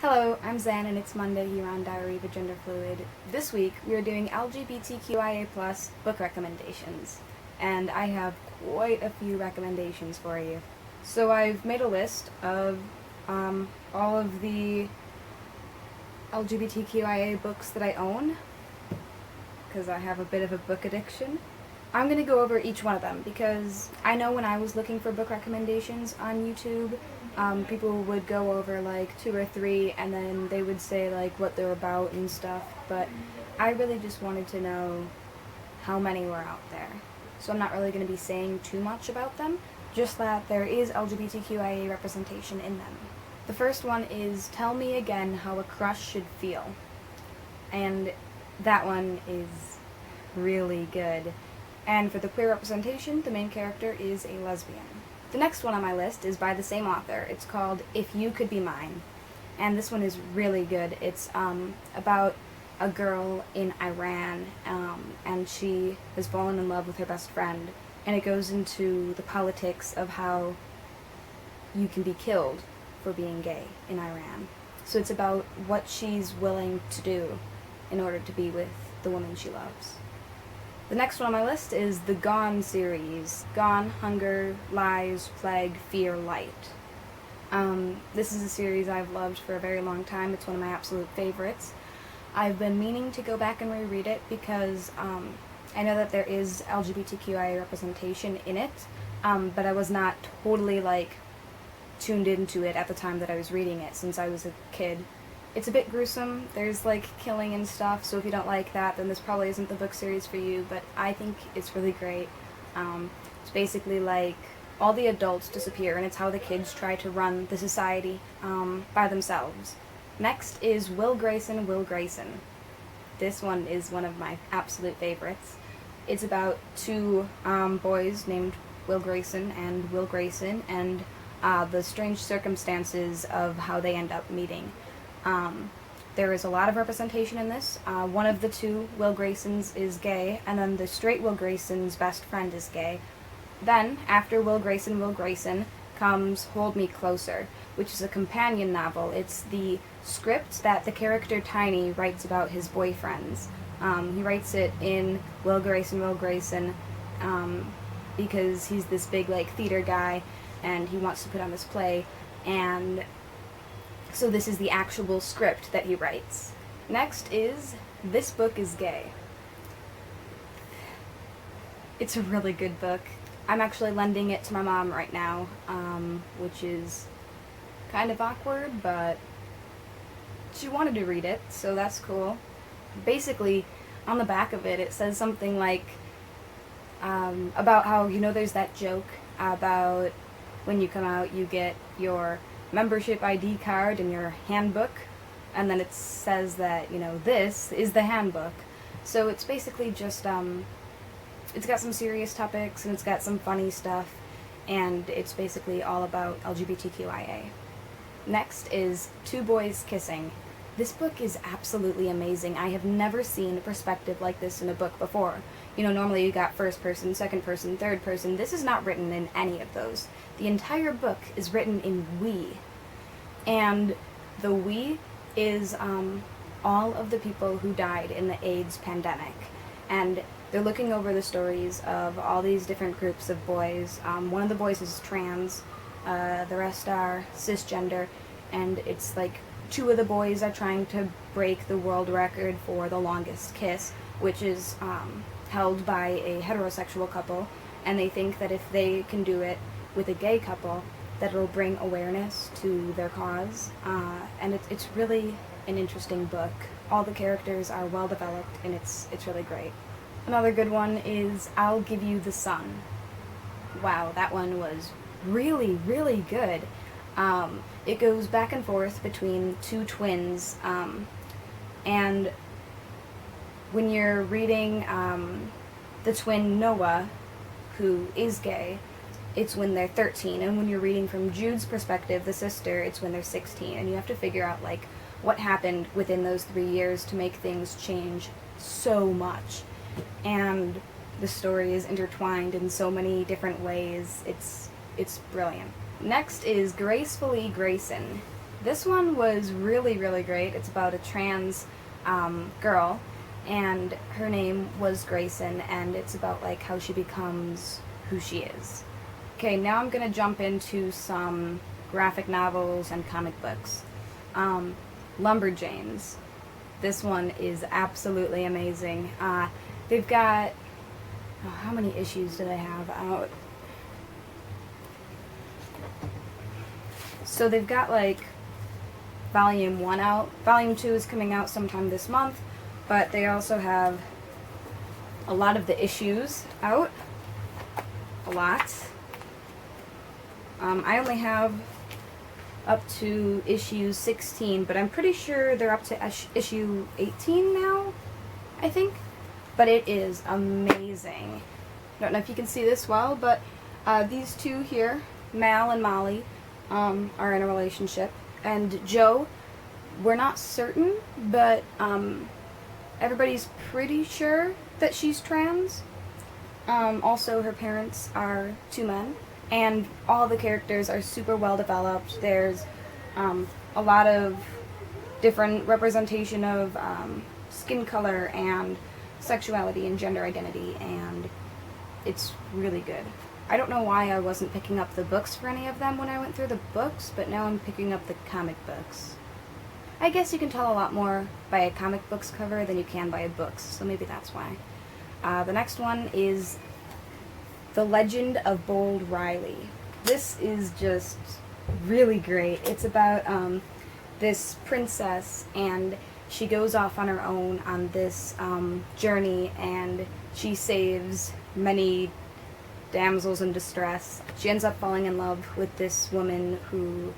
Hello, I'm Zan and it's Monday here on Diary of a Gender Fluid. This week we are doing LGBTQIA+ book recommendations, and I have quite a few recommendations for you. So I've made a list of all of the LGBTQIA books that I own, because I have a bit of a book addiction. I'm going to go over each one of them because I know when I was looking for book recommendations on YouTube, people would go over like 2 or 3 and then they would say like what they're about and stuff, but I really just wanted to know how many were out there. So I'm not really going to be saying too much about them, just that there is LGBTQIA representation in them. The first one is Tell Me Again How a Crush Should Feel, and that one is really good. And for the queer representation, the main character is a lesbian. The next one on my list is by the same author. It's called If You Could Be Mine, and this one is really good. It's about a girl in Iran, and she has fallen in love with her best friend, and it goes into the politics of how you can be killed for being gay in Iran. So it's about what she's willing to do in order to be with the woman she loves. The next one on my list is the Gone series. Gone, Hunger, Lies, Plague, Fear, Light. This is a series I've loved for a very long time. It's one of my absolute favorites. I've been meaning to go back and reread it because I know that there is LGBTQIA representation in it, but I was not totally tuned into it at the time that I was reading it since I was a kid. It's a bit gruesome, there's killing and stuff, so if you don't like that, then this probably isn't the book series for you, but I think it's really great. It's basically all the adults disappear, and it's how the kids try to run the society by themselves. Next is Will Grayson, Will Grayson. This one is one of my absolute favorites. It's about 2 boys named Will Grayson, and the strange circumstances of how they end up meeting. There is a lot of representation in this. One of the 2 Will Graysons is gay, and then the straight Will Grayson's best friend is gay. Then, after Will Grayson, comes Hold Me Closer, which is a companion novel. It's the script that the character Tiny writes about his boyfriends. He writes it in Will Grayson, because he's this big theater guy, and he wants to put on this play, and so this is the actual script that he writes. Next is This Book is Gay. It's a really good book. I'm actually lending it to my mom right now, which is kind of awkward, but she wanted to read it, so that's cool. Basically, on the back of it, it says something about how, there's that joke about when you come out, you get your membership ID card and your handbook, and then it says that, this is the handbook. So it's basically just, it's got some serious topics, and it's got some funny stuff, and it's basically all about LGBTQIA. Next is 2 Boys Kissing. This book is absolutely amazing. I have never seen a perspective like this in a book before. Normally you got first person, second person, third person. This is not written in any of those. The entire book is written in we. And the we is all of the people who died in the AIDS pandemic. And they're looking over the stories of all these different groups of boys. One of the boys is trans, the rest are cisgender, and it's 2 of the boys are trying to break the world record for the longest kiss, which is held by a heterosexual couple, and they think that if they can do it with a gay couple, that it'll bring awareness to their cause, and it's really an interesting book. All the characters are well developed, and it's really great. Another good one is I'll Give You the Sun. Wow, that one was really, really good. It goes back and forth between 2 twins, and when you're reading the twin Noah, who is gay, it's when they're 13, and when you're reading from Jude's perspective, the sister, it's when they're 16, and you have to figure out what happened within those 3 years to make things change so much. And the story is intertwined in so many different ways. It's brilliant. Next is Gracefully Grayson. This one was really, really great. It's about a trans girl, and her name was Grayson, and it's about like how she becomes who she is. Okay, now I'm gonna jump into some graphic novels and comic books. Lumberjanes. This one is absolutely amazing. They've got, oh, how many issues do they have out? So they've got like volume 1 out. Volume 2 is coming out sometime this month, but they also have a lot of the issues out. A lot. I only have up to issue 16, but I'm pretty sure they're up to issue 18 now, I think. But it is amazing. I don't know if you can see this well, but these two here, Mal and Molly, are in a relationship. And Joe, we're not certain, but everybody's pretty sure that she's trans. Also, her parents are 2 men. And all the characters are super well developed. There's a lot of different representation of skin color and sexuality and gender identity, and it's really good. I don't know why I wasn't picking up the books for any of them when I went through the books, but now I'm picking up the comic books. I guess you can tell a lot more by a comic book's cover than you can by a book's, so maybe that's why. The next one is The Legend of Bold Riley. This is just really great. It's about this princess, and she goes off on her own on this journey, and she saves many damsels in distress. She ends up falling in love with this woman who,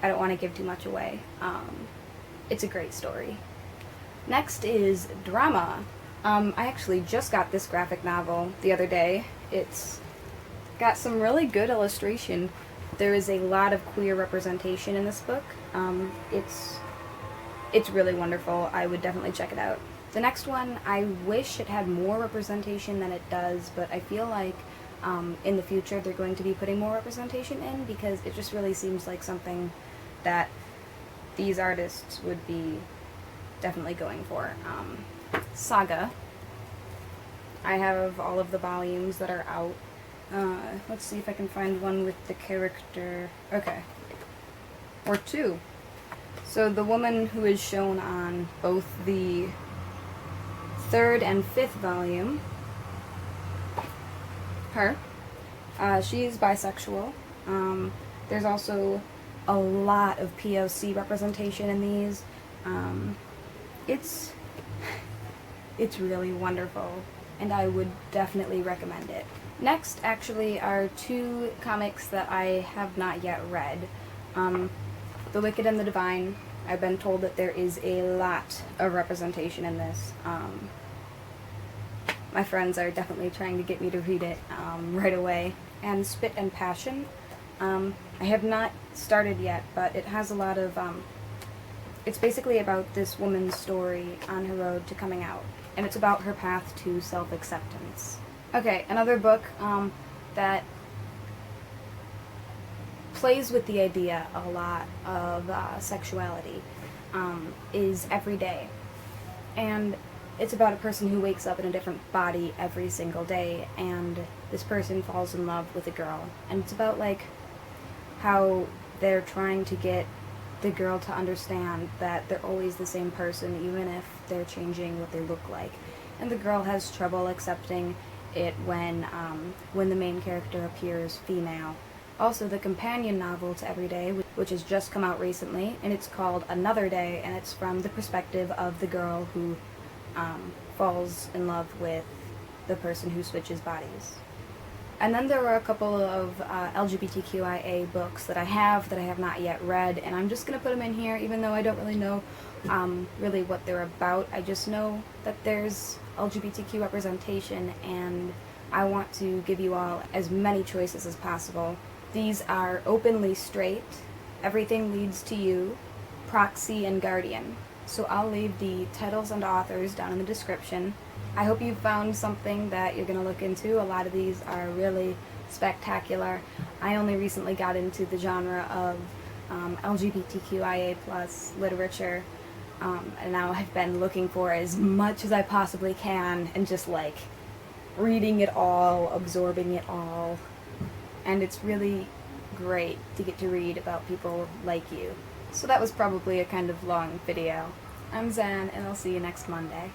I don't want to give too much away. It's a great story. Next is drama. I actually just got this graphic novel the other day. It's got some really good illustration. There is a lot of queer representation in this book. It's really wonderful. I would definitely check it out. The next one, I wish it had more representation than it does, but I feel like in the future they're going to be putting more representation in, because it just really seems like something that these artists would be definitely going for. Saga. I have all of the volumes that are out. Let's see if I can find one with the character. Okay. Or 2. So the woman who is shown on both the 3rd and 5th volume, her, she's bisexual. There's also a lot of POC representation in these. It's really wonderful, and I would definitely recommend it. Next, actually, are 2 comics that I have not yet read. The Wicked and the Divine. I've been told that there is a lot of representation in this. My friends are definitely trying to get me to read it right away. And Spit and Passion. I have not started yet, but it has a lot of... it's basically about this woman's story on her road to coming out. And it's about her path to self-acceptance. Okay, another book that plays with the idea a lot of sexuality is Every Day. And it's about a person who wakes up in a different body every single day, and this person falls in love with a girl. And it's about like how they're trying to get the girl to understand that they're always the same person, even if they're changing what they look like. And the girl has trouble accepting it when the main character appears female. Also, the companion novel to Every Day, which has just come out recently, and it's called Another Day, and it's from the perspective of the girl who falls in love with the person who switches bodies. And then there were a couple of LGBTQIA books that I have not yet read, and I'm just going to put them in here, even though I don't really know really what they're about. I just know that there's LGBTQ representation, and I want to give you all as many choices as possible. These are Openly Straight, Everything Leads to You, Proxy, and Guardian. So I'll leave the titles and authors down in the description. I hope you found something that you're going to look into. A lot of these are really spectacular. I only recently got into the genre of LGBTQIA plus literature, and now I've been looking for as much as I possibly can and just like reading it all, absorbing it all, and it's really great to get to read about people like you. So that was probably a kind of long video. I'm Zan, and I'll see you next Monday.